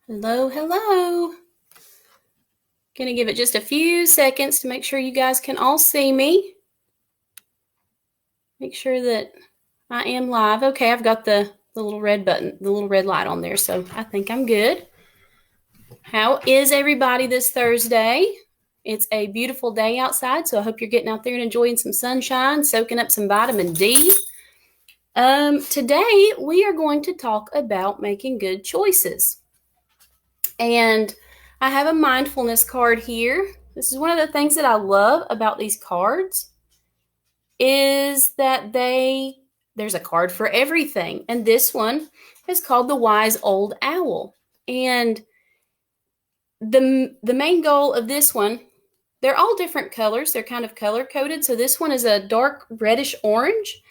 Hello, hello. Gonna give it just a few seconds to make sure you guys can all see me. Make sure that I am live. Okay, I've got the little red button, the little red light on there, so I think I'm good. How is everybody this Thursday? It's a beautiful day outside, so I hope you're getting out there and enjoying some sunshine, soaking up some vitamin D. Today, we are going to talk about making good choices. And I have a mindfulness card here. This is one of the things that I love about these cards is that there's a card for everything. And this one is called the Wise Old Owl. And the main goal of this one, they're all different colors. They're kind of color coded. So this one is a dark reddish orange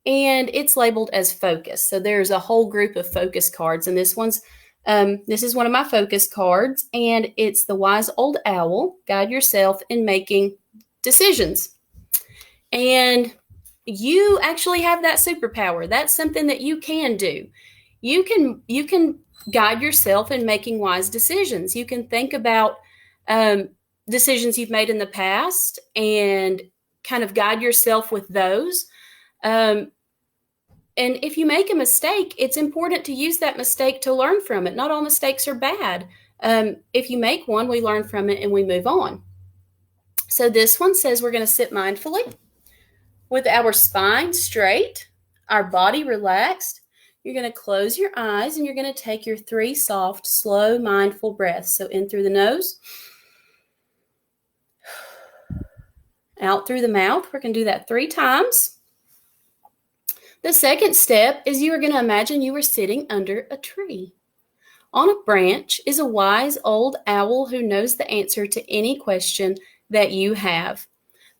and it's labeled as focus. So there's a whole group of focus cards, and this is one of my focus cards, and it's the Wise Old Owl. Guide yourself in making decisions. And you actually have that superpower. That's something that you can do. You can guide yourself in making wise decisions. You can think about decisions you've made in the past and kind of guide yourself with those. And if you make a mistake, it's important to use that mistake to learn from it. Not all mistakes are bad. If you make one, we learn from it and we move on. So this one says we're going to sit mindfully with our spine straight, our body relaxed. You're going to close your eyes and you're going to take your 3 soft, slow, mindful breaths. So in through the nose, out through the mouth. We're going to do that 3 times. The second step is you are going to imagine you are sitting under a tree. On a branch is a wise old owl who knows the answer to any question that you have.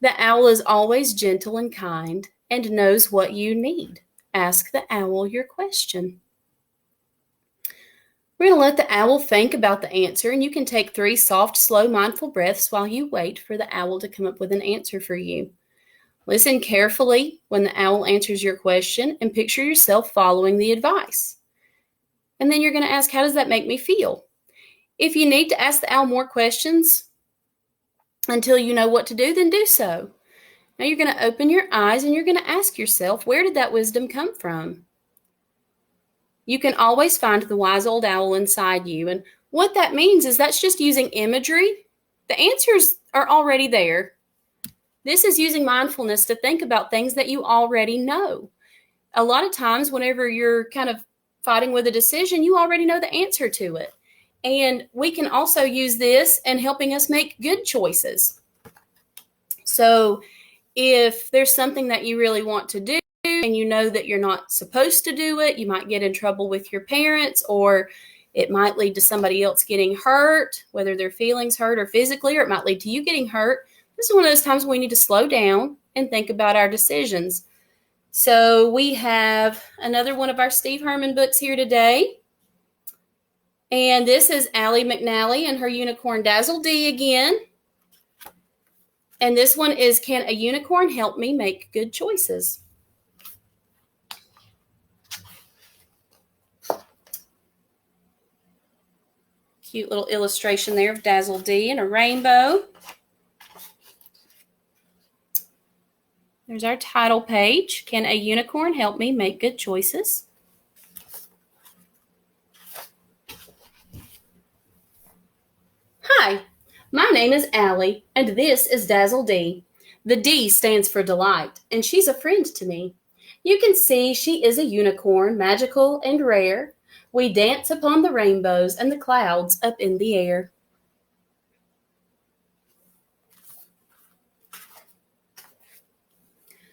The owl is always gentle and kind and knows what you need. Ask the owl your question. We're going to let the owl think about the answer, and you can take 3 soft, slow, mindful breaths while you wait for the owl to come up with an answer for you. Listen carefully when the owl answers your question and picture yourself following the advice. And then you're going to ask, how does that make me feel? If you need to ask the owl more questions until you know what to do, then do so. Now you're going to open your eyes and you're going to ask yourself, where did that wisdom come from? You can always find the wise old owl inside you. And what that means is that's just using imagery. The answers are already there. This is using mindfulness to think about things that you already know. A lot of times, whenever you're kind of fighting with a decision, you already know the answer to it. And we can also use this in helping us make good choices. So if there's something that you really want to do and you know that you're not supposed to do it, you might get in trouble with your parents, or it might lead to somebody else getting hurt, whether their feelings hurt or physically, or it might lead to you getting hurt. This is one of those times we need to slow down and think about our decisions. So we have another one of our Steve Herman books here today. And this is Allie McNally and her unicorn Dazzle D again. And this one is, Can a Unicorn Help Me Make Good Choices? Cute little illustration there of Dazzle D and a rainbow. There's our title page. Can a unicorn help me make good choices? Hi, my name is Allie, and this is Dazzle D. The D stands for delight, and she's a friend to me. You can see she is a unicorn, magical and rare. We dance upon the rainbows and the clouds up in the air.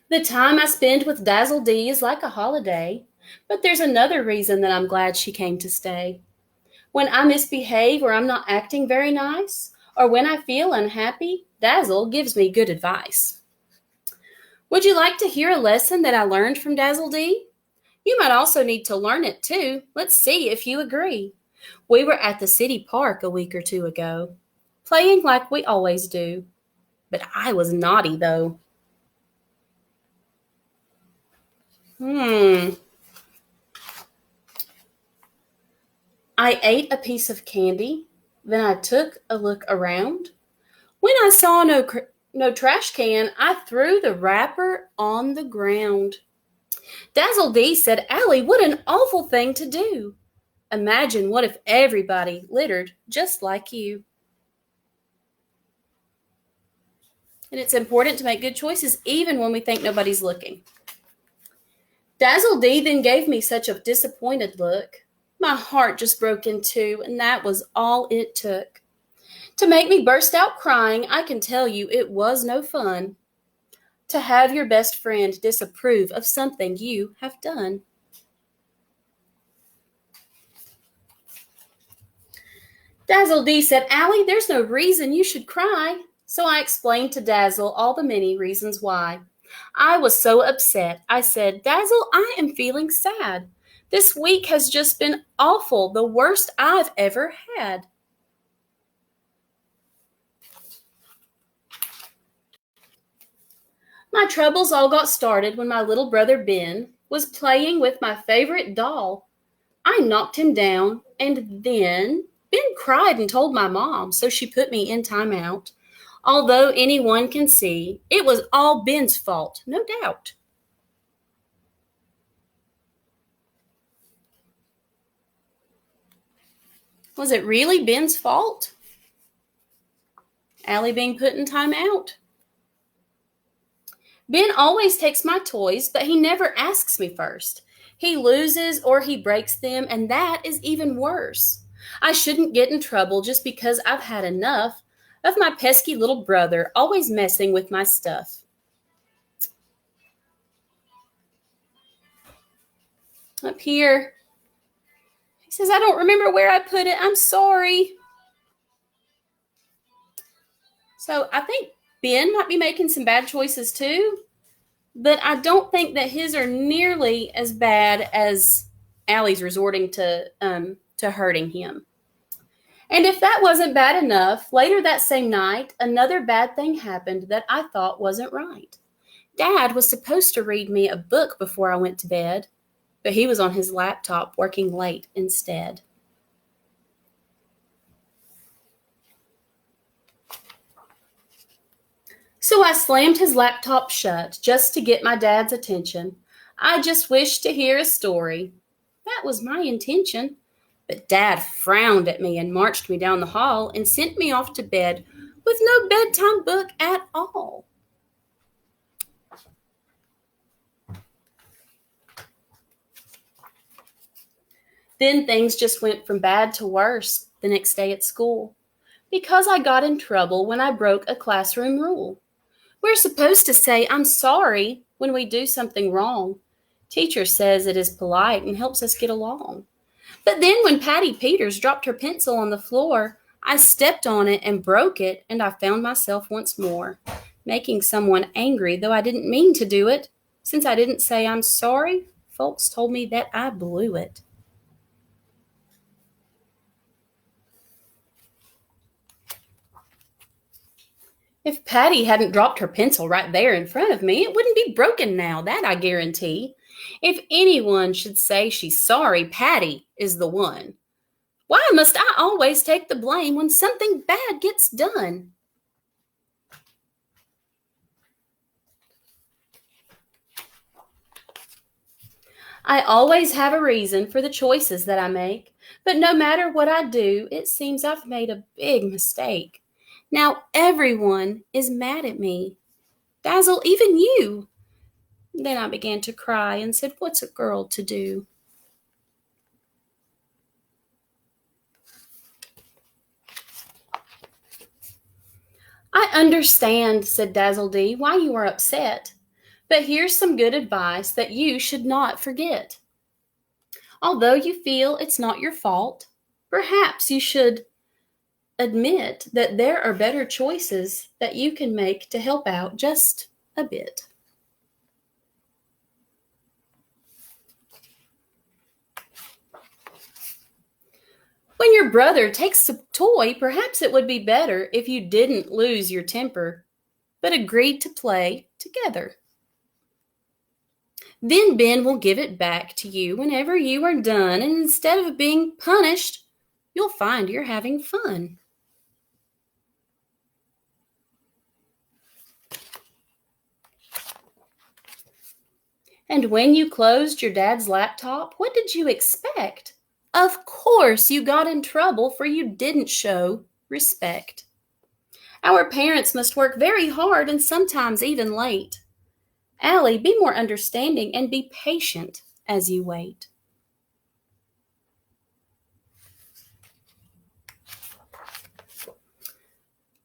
The time I spend with Dazzle D is like a holiday, but there's another reason that I'm glad she came to stay. When I misbehave or I'm not acting very nice, or when I feel unhappy, Dazzle gives me good advice. Would you like to hear a lesson that I learned from Dazzle D? You might also need to learn it too. Let's see if you agree. We were at the city park a week or 2 ago, playing like we always do. But I was naughty though. I ate a piece of candy. Then I took a look around. When I saw no trash can, I threw the wrapper on the ground. Dazzle D said, Allie, what an awful thing to do. Imagine what if everybody littered just like you. And it's important to make good choices even when we think nobody's looking. Dazzle D then gave me such a disappointed look. My heart just broke in two, and that was all it took. To make me burst out crying, I can tell you it was no fun to have your best friend disapprove of something you have done. Dazzle D said, Allie, there's no reason you should cry. So I explained to Dazzle all the many reasons why. I was so upset. I said, Dazzle, I am feeling sad. This week has just been awful, the worst I've ever had. My troubles all got started when my little brother Ben was playing with my favorite doll. I knocked him down, and then Ben cried and told my mom, so she put me in timeout. Although anyone can see, it was all Ben's fault, no doubt. Was it really Ben's fault? Allie being put in timeout? Ben always takes my toys, but he never asks me first. He loses or he breaks them, and that is even worse. I shouldn't get in trouble just because I've had enough of my pesky little brother always messing with my stuff. Up here, he says, I don't remember where I put it. I'm sorry. So I think Ben might be making some bad choices too, but I don't think that his are nearly as bad as Allie's resorting to hurting him. And if that wasn't bad enough, later that same night, another bad thing happened that I thought wasn't right. Dad was supposed to read me a book before I went to bed, but he was on his laptop working late instead. So I slammed his laptop shut just to get my dad's attention. I just wished to hear a story. That was my intention. But Dad frowned at me and marched me down the hall and sent me off to bed with no bedtime book at all. Then things just went from bad to worse the next day at school because I got in trouble when I broke a classroom rule. We're supposed to say, I'm sorry when we do something wrong. Teacher says it is polite and helps us get along. But then when Patty Peters dropped her pencil on the floor, I stepped on it and broke it, and I found myself once more making someone angry, though I didn't mean to do it. Since I didn't say I'm sorry, folks told me that I blew it. If Patty hadn't dropped her pencil right there in front of me, it wouldn't be broken now, that I guarantee. If anyone should say she's sorry, Patty is the one. Why must I always take the blame when something bad gets done? I always have a reason for the choices that I make, but no matter what I do, it seems I've made a big mistake. Now everyone is mad at me. Dazzle, even you. Then I began to cry and said, what's a girl to do? I understand, said Dazzle D, why you are upset. But here's some good advice that you should not forget. Although you feel it's not your fault, perhaps you should admit that there are better choices that you can make to help out just a bit. When your brother takes a toy, perhaps it would be better if you didn't lose your temper, but agreed to play together. Then Ben will give it back to you whenever you are done, and instead of being punished, you'll find you're having fun. And when you closed your dad's laptop, what did you expect? Of course, you got in trouble for you didn't show respect. Our parents must work very hard and sometimes even late. Allie, be more understanding and be patient as you wait.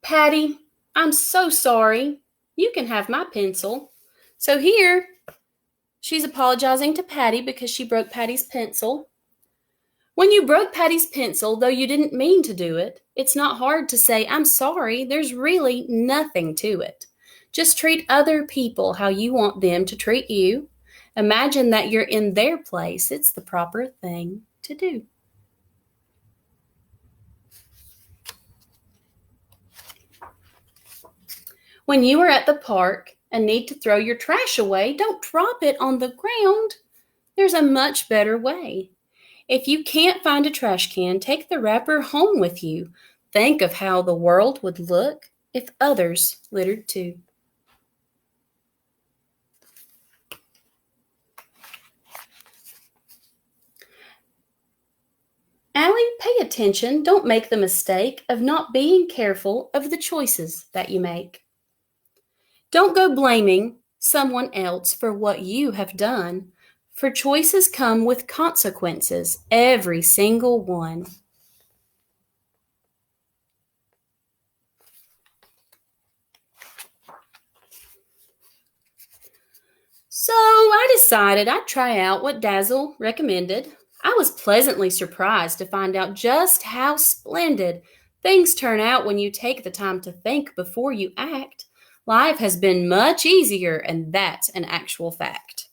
Patty, I'm so sorry. You can have my pencil. So here, she's apologizing to Patty because she broke Patty's pencil. When you broke Patty's pencil, though you didn't mean to do it, it's not hard to say, I'm sorry, there's really nothing to it. Just treat other people how you want them to treat you. Imagine that you're in their place. It's the proper thing to do. When you are at the park and need to throw your trash away, don't drop it on the ground. There's a much better way. If you can't find a trash can, take the wrapper home with you. Think of how the world would look if others littered too. Allie, pay attention. Don't make the mistake of not being careful of the choices that you make. Don't go blaming someone else for what you have done, for choices come with consequences, every single one. So I decided I'd try out what Dazzle recommended. I was pleasantly surprised to find out just how splendid things turn out when you take the time to think before you act. Life has been much easier, and that's an actual fact.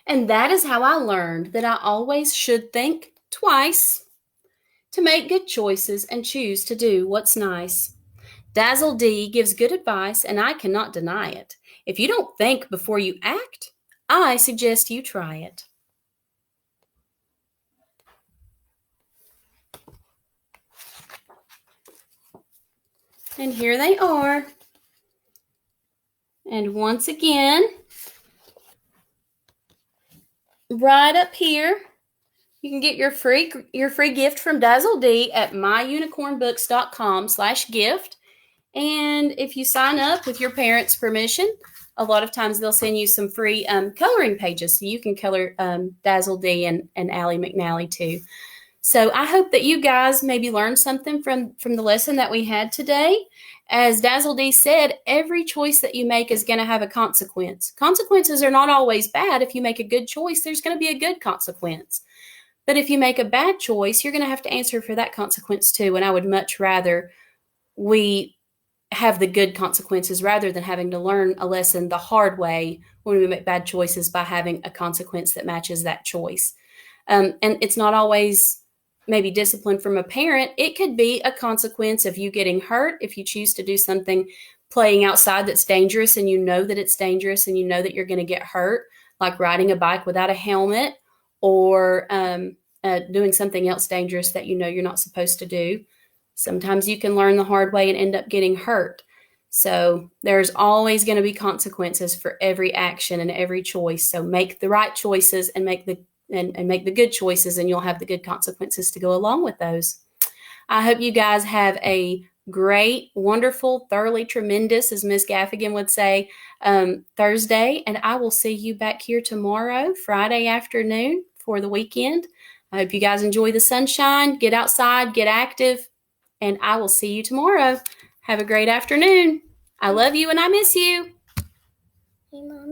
And that is how I learned that I always should think twice to make good choices and choose to do what's nice. Dazzle D gives good advice, and I cannot deny it. If you don't think before you act, I suggest you try it. And here they are. And once again, right up here, you can get your free gift from Dazzle D at myunicornbooks.com/gift. And if you sign up with your parents' permission, a lot of times they'll send you some free coloring pages so you can color Dazzle D and Allie McNally too. So I hope that you guys maybe learned something from the lesson that we had today. As Dazzle D said, every choice that you make is going to have a consequence. Consequences are not always bad. If you make a good choice, there's going to be a good consequence. But if you make a bad choice, you're going to have to answer for that consequence too. And I would much rather we have the good consequences rather than having to learn a lesson the hard way when we make bad choices by having a consequence that matches that choice. And it's not always maybe discipline from a parent. It could be a consequence of you getting hurt if you choose to do something playing outside that's dangerous and you know that it's dangerous and you know that you're going to get hurt, like riding a bike without a helmet or doing something else dangerous that you know you're not supposed to do. Sometimes you can learn the hard way and end up getting hurt. So there's always going to be consequences for every action and every choice. So make the right choices and make the good choices, and you'll have the good consequences to go along with those. I hope you guys have a great, wonderful, thoroughly tremendous, as Ms. Gaffigan would say, Thursday. And I will see you back here tomorrow, Friday afternoon for the weekend. I hope you guys enjoy the sunshine, get outside, get active, and I will see you tomorrow. Have a great afternoon. I love you and I miss you. Hey, Mom.